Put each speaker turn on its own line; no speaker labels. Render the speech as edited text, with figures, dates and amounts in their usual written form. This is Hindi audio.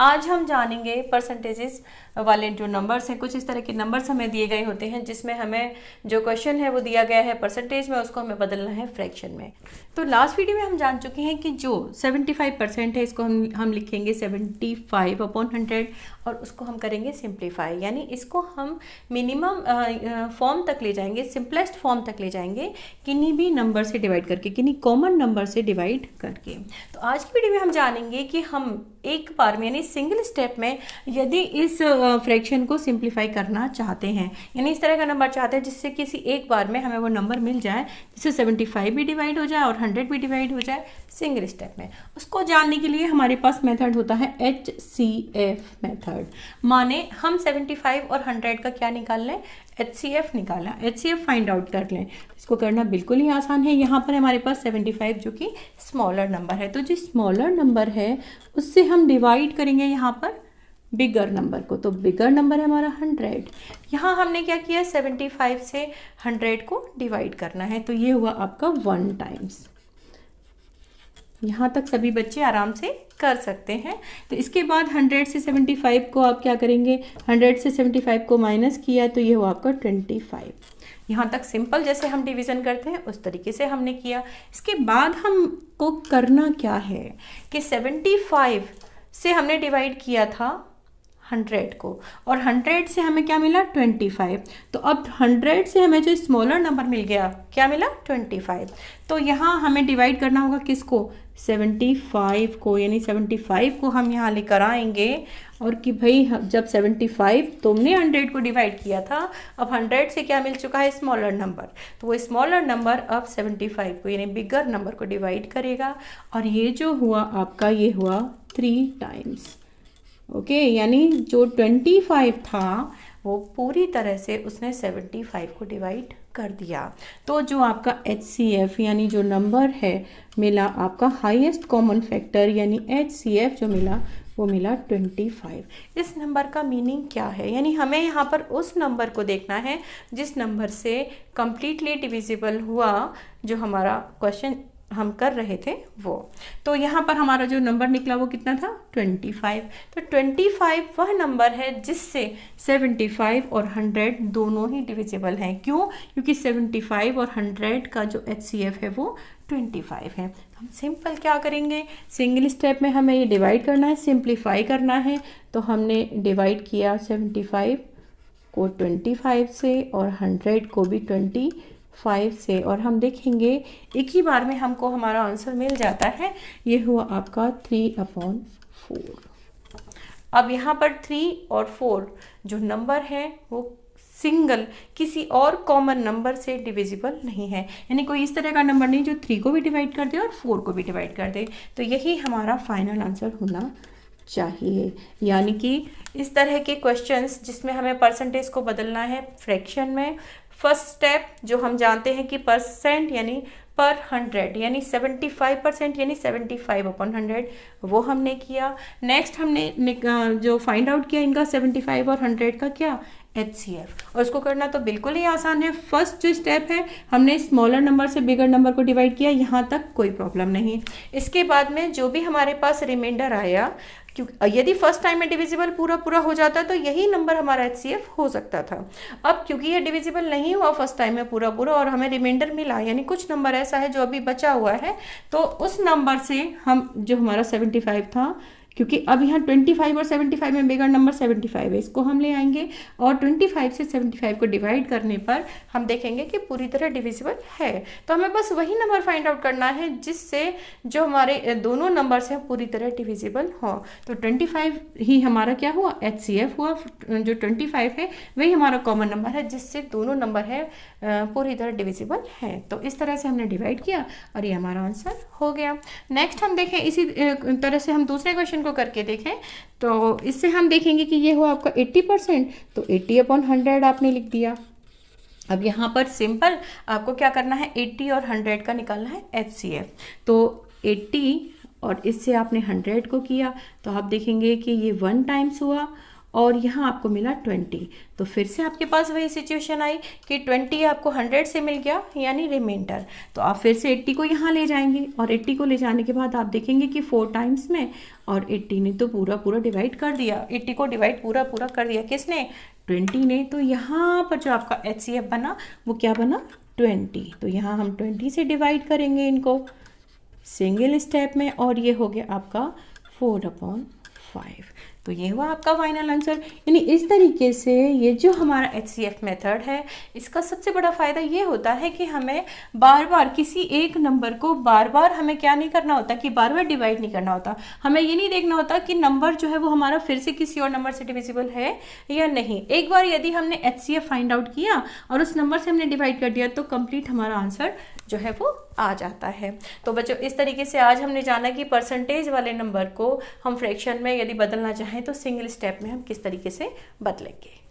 आज हम जानेंगे परसेंटेजेस वाले जो नंबर्स हैं। कुछ इस तरह के नंबर्स हमें दिए गए होते हैं जिसमें हमें जो क्वेश्चन है वो दिया गया है परसेंटेज में, उसको हमें बदलना है फ्रैक्शन में। तो लास्ट वीडियो में हम जान चुके हैं कि जो 75% है इसको हम लिखेंगे 75/100 और उसको हम करेंगे सिंप्लीफाई, यानी इसको हम मिनिमम फॉर्म तक ले जाएंगे, सिंपलेस्ट फॉर्म तक ले जाएंगे, किन्हीं भी नंबर से डिवाइड करके, किन्हीं कॉमन नंबर से डिवाइड करके। तो आज की वीडियो में हम जानेंगे कि हम एक बार में यानी सिंगल स्टेप में यदि इस फ्रैक्शन को सिंप्लीफाई करना चाहते हैं, यानी इस तरह का नंबर चाहते हैं जिससे किसी एक बार में हमें वो नंबर मिल जाए जिससे 75 भी डिवाइड हो जाए और 100 भी डिवाइड हो जाए सिंगल स्टेप में, उसको जानने के लिए हमारे पास मेथड होता है HCF मेथड। माने हम 75 और 100 का क्या निकाल लें, HCF निकालना, HCF फाइंड आउट कर लें। इसको करना बिल्कुल ही आसान है। यहाँ पर हमारे पास 75 जो कि स्मॉलर नंबर है, तो जो स्मॉलर नंबर है उससे हम डिवाइड करेंगे यहाँ पर बिगर नंबर को, तो बिगर नंबर है हमारा 100। यहाँ हमने क्या किया, 75 से 100 को डिवाइड करना है, तो ये हुआ आपका 1 टाइम्स। यहाँ तक सभी बच्चे आराम से कर सकते हैं। तो इसके बाद 100 से 75 को आप क्या करेंगे, 100 से 75 को माइनस किया तो ये हुआ आपका 25। यहाँ तक सिंपल, जैसे हम डिवीज़न करते हैं उस तरीके से हमने किया। इसके बाद हमको करना क्या है कि 75 से हमने डिवाइड किया था 100 को और 100 से हमें क्या मिला, 25। तो अब 100 से हमें जो स्मॉलर नंबर मिल गया, क्या मिला, 25। तो यहाँ हमें डिवाइड करना होगा किसको, 75 को, यानी 75 को हम यहाँ लेकर आएंगे और कि भाई जब 75 तुमने 100 को डिवाइड किया था, अब 100 से क्या मिल चुका है, स्मॉलर नंबर, तो वो स्मॉलर नंबर अब 75 को यानी बिगर नंबर को डिवाइड करेगा और ये जो हुआ आपका, ये हुआ 3 टाइम्स। ओके, यानी जो 25 था वो पूरी तरह से उसने 75 को डिवाइड कर दिया। तो जो आपका HCF यानी जो नंबर है मिला, आपका हाईएस्ट कॉमन फैक्टर यानी HCF जो मिला वो मिला 25। इस नंबर का मीनिंग क्या है, यानी हमें यहाँ पर उस नंबर को देखना है जिस नंबर से कंप्लीटली डिविजिबल हुआ जो हमारा क्वेश्चन हम कर रहे थे वो। तो यहाँ पर हमारा जो नंबर निकला वो कितना था, 25। तो 25 वह नंबर है जिससे 75 और 100 दोनों ही डिविजिबल हैं। क्यों, क्योंकि 75 और 100 का जो HCF है वो 25 है। हम सिंपल क्या करेंगे, सिंगल स्टेप में हमें ये डिवाइड करना है, सिंप्लीफाई करना है। तो हमने डिवाइड किया 75 को 25 से और 100 को भी 25 से, और हम देखेंगे एक ही बार में हमको हमारा आंसर मिल जाता है। ये हुआ आपका 3/4। अब यहाँ पर 3 और 4 जो नंबर है वो सिंगल किसी और कॉमन नंबर से डिविजिबल नहीं है, यानी कोई इस तरह का नंबर नहीं जो 3 को भी डिवाइड कर दे और 4 को भी डिवाइड कर दे। तो यही हमारा फाइनल आंसर होना चाहिए। यानी कि इस तरह के क्वेश्चंस जिसमें हमें परसेंटेज को बदलना है फ्रैक्शन में, फर्स्ट स्टेप जो हम जानते हैं कि परसेंट यानी पर 100 यानी 75% यानी 75/100 वो हमने किया। नेक्स्ट हमने जो फाइंड आउट किया इनका 75 और 100 का क्या, HCF, और उसको करना तो बिल्कुल ही आसान है। फर्स्ट जो स्टेप है हमने स्मॉलर नंबर से बिगर नंबर को डिवाइड किया, यहाँ तक कोई प्रॉब्लम नहीं। इसके बाद में जो भी हमारे पास रिमाइंडर आया, क्योंकि यदि फर्स्ट टाइम में डिविजिबल पूरा हो जाता तो यही नंबर हमारा HCF हो सकता था। अब क्योंकि ये डिविजिबल नहीं हुआ फर्स्ट टाइम में पूरा और हमें रिमाइंडर मिला, यानी कुछ नंबर ऐसा है जो अभी बचा हुआ है, तो उस नंबर से हम जो हमारा 75 था, क्योंकि अब यहाँ 25 और 75 में बिगर नंबर 75 है, इसको हम ले आएंगे और 25 से 75 को डिवाइड करने पर हम देखेंगे कि पूरी तरह डिविजिबल है। तो हमें बस वही नंबर फाइंड आउट करना है जिससे जो हमारे दोनों नंबर्स हैं पूरी तरह डिविजिबल हो। तो 25 ही हमारा क्या हुआ, HCF हुआ। जो 25 है वही हमारा कॉमन नंबर है जिससे दोनों नंबर है पूरी तरह डिविजिबल है। तो इस तरह से हमने डिवाइड किया और ये हमारा आंसर हो गया। नेक्स्ट हम देखें इसी तरह से हम दूसरे क्वेश्चन को करके देखें, तो इससे हम देखेंगे कि ये हुआ आपका 80%, तो 80/100 आपने लिख दिया। अब यहाँ पर सिंपल आपको क्या करना है, 80 और 100 का निकालना है HCF। तो 80 और इससे आपने 100 को किया तो आप देखेंगे कि ये 1 टाइम्स हुआ और यहाँ आपको मिला 20। तो फिर से आपके पास वही सिचुएशन आई कि 20 आपको 100 से मिल गया यानी रिमाइंडर। तो आप फिर से 80 को यहाँ ले जाएंगे और 80 को ले जाने के बाद आप देखेंगे कि 4 टाइम्स में, और 80 ने तो पूरा पूरा डिवाइड कर दिया, 80 को डिवाइड पूरा पूरा कर दिया किसने, 20 ने। तो यहाँ पर जो आपका HCF बना वो क्या बना, 20। तो यहाँ हम 20 से डिवाइड करेंगे इनको सिंगल स्टेप में, और ये हो गया आपका 4/5। तो ये हुआ आपका फाइनल आंसर। यानी इस तरीके से ये जो हमारा HCF मेथड है, इसका सबसे बड़ा फ़ायदा ये होता है कि हमें बार बार किसी एक नंबर को बार बार हमें क्या नहीं करना होता कि बार बार डिवाइड नहीं करना होता। हमें ये नहीं देखना होता कि नंबर जो है वो हमारा फिर से किसी और नंबर से डिविजिबल है या नहीं। एक बार यदि हमने HCF फाइंड आउट किया और उस नंबर से हमने डिवाइड कर दिया तो कंप्लीट हमारा आंसर जो है वो आ जाता है। तो बच्चों इस तरीके से आज हमने जाना कि परसेंटेज वाले नंबर को हम फ्रैक्शन में यदि बदलना चाहें तो सिंगल स्टेप में हम किस तरीके से बदलेंगे।